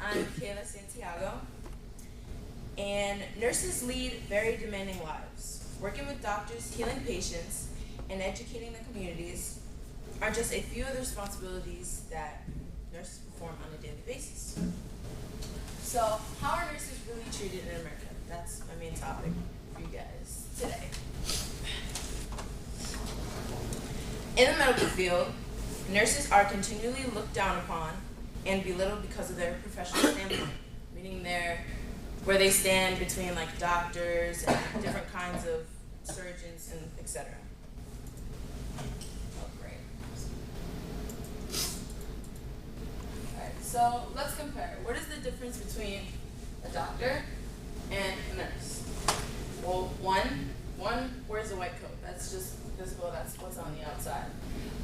I'm Kayla Santiago, and nurses lead very demanding lives. Working with doctors, healing patients, and educating the communities are just a few of the responsibilities that nurses perform on a daily basis. So, how are nurses really treated in America? That's my main topic for you guys today. In the medical field, nurses are continually looked down upon and belittled because of their professional standpoint, meaning where they stand between like doctors and different kinds of surgeons and etc. Oh, great. Alright, so let's compare. What is the difference between a doctor and a nurse? Well, one wears a white coat. That's just visible, that's what's on the outside.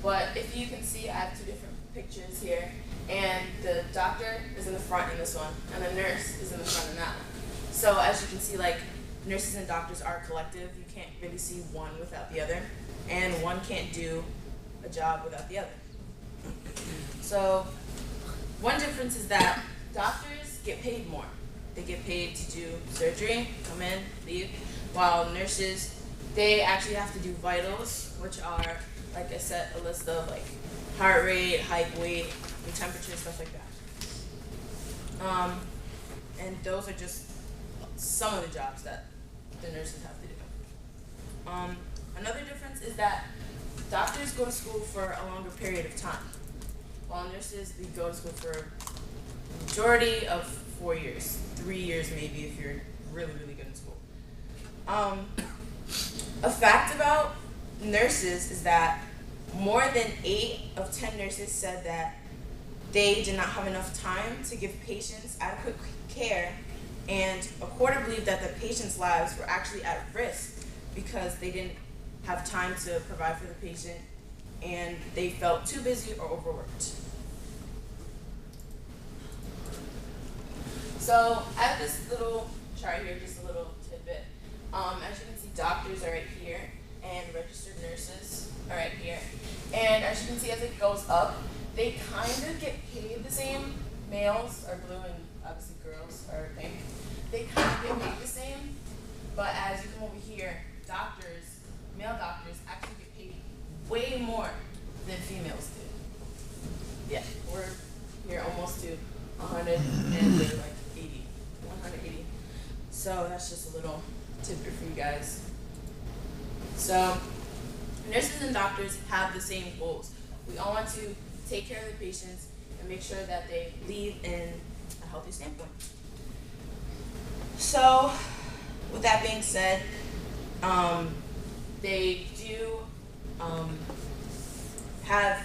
But if you can see, I have two different pictures here, and the doctor is in the front in this one, and the nurse is in the front in that one. So as you can see, like, nurses and doctors are a collective. You can't really see one without the other, and one can't do a job without the other. So one difference is that doctors get paid more. They get paid to do surgery, come in, leave, while nurses, they actually have to do vitals, which are like a list of like heart rate, height, weight, and temperature, stuff like that. And those are just some of the jobs that the nurses have to do. Another difference is that doctors go to school for a longer period of time, while nurses, we go to school for a majority of 4 years, 3 years maybe if you're really, really good in school. A fact about nurses is that more than 8 of 10 nurses said that they did not have enough time to give patients adequate care, and a quarter believed that the patients' lives were actually at risk because they didn't have time to provide for the patient and they felt too busy or overworked. So I have this little chart here, just a little tidbit. As you can see, doctors are right here, and registered nurses are right here. And as you can see, as it goes up, they kind of get paid the same. Males are blue and obviously girls are pink. They kind of get paid the same, but as you come over here, doctors, male doctors actually get paid way more than females do. Yeah, we're here almost to 100 and they're like 80, 180. So that's just a little tidbit for you guys. So nurses and doctors have the same goals. We all want to take care of the patients and make sure that they leave in a healthy standpoint. So with that being said, they do have,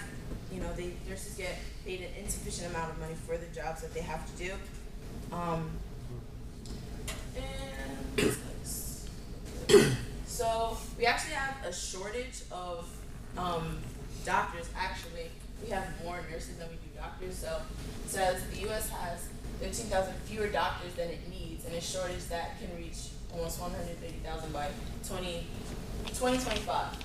nurses get paid an insufficient amount of money for the jobs that they have to do. So we actually have a shortage of doctors. Actually, we have more nurses than we do doctors. So it says the U.S. has 15,000 fewer doctors than it needs, and a shortage that can reach almost 130,000 by 2025.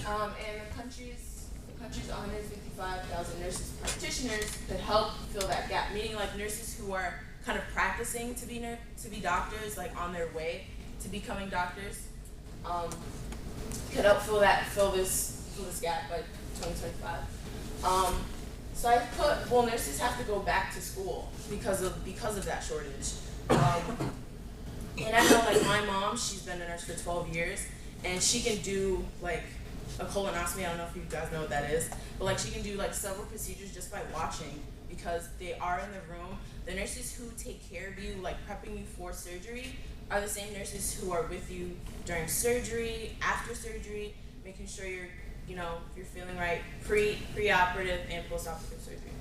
And the country's 155,000 nurses practitioners could help fill that gap. Meaning, like nurses who are kind of practicing to be doctors, like on their way to becoming doctors, could help fill this gap by 2025. So I put, well, nurses have to go back to school because of that shortage. And I know, like, my mom, she's been a nurse for 12 years, and she can do like a colonoscopy. I don't know if you guys know what that is, but like she can do like several procedures just by watching because they are in the room. The nurses who take care of you, like prepping you for surgery, are the same nurses who are with you during surgery, after surgery, making sure you're feeling right, pre-operative and post-operative surgery.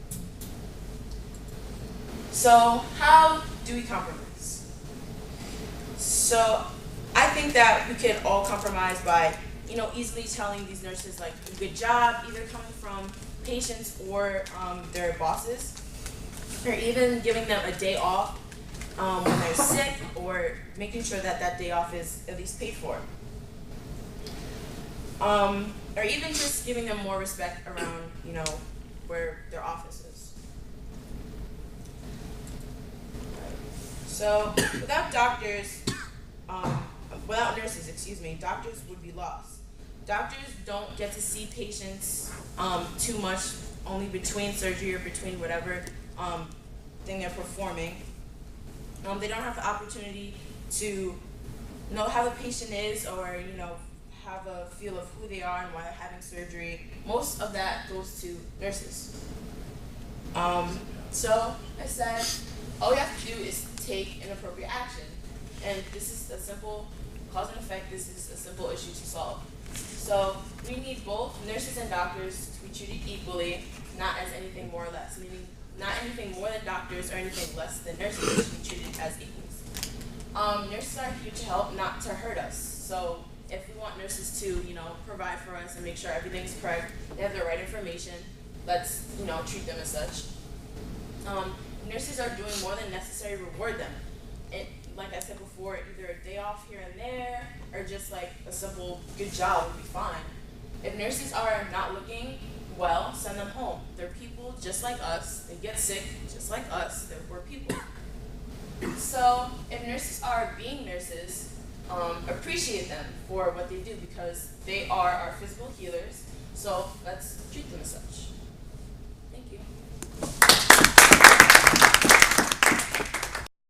So how do we compromise? So I think that we could all compromise by, easily telling these nurses like a good job, either coming from patients or their bosses, or even giving them a day off when they're sick, or making sure that that day off is at least paid for. Or even just giving them more respect around, where their office is. So without doctors, without nurses, excuse me, doctors would be lost. Doctors don't get to see patients too much, only between surgery or between whatever thing they're performing. They don't have the opportunity to know how the patient is, or have a feel of who they are and why they're having surgery. Most of that goes to nurses. So I said, all we have to do is take an appropriate action. And this is a simple cause and effect. This is a simple issue to solve. So we need both nurses and doctors to be treated equally, not as anything more or less, meaning not anything more than doctors or anything less than nurses should be treated as equals. Nurses are here to help, not to hurt us. So if we want nurses to, provide for us and make sure everything's correct, they have the right information, let's, treat them as such. Nurses are doing more than necessary, reward them. Like I said before, either a day off here and there, or just like a simple good job would be fine. If nurses are not looking well, send them home. They're people just like us. They get sick just like us. We're people. So if nurses are being nurses, appreciate them for what they do, because they are our physical healers. So let's treat them as such.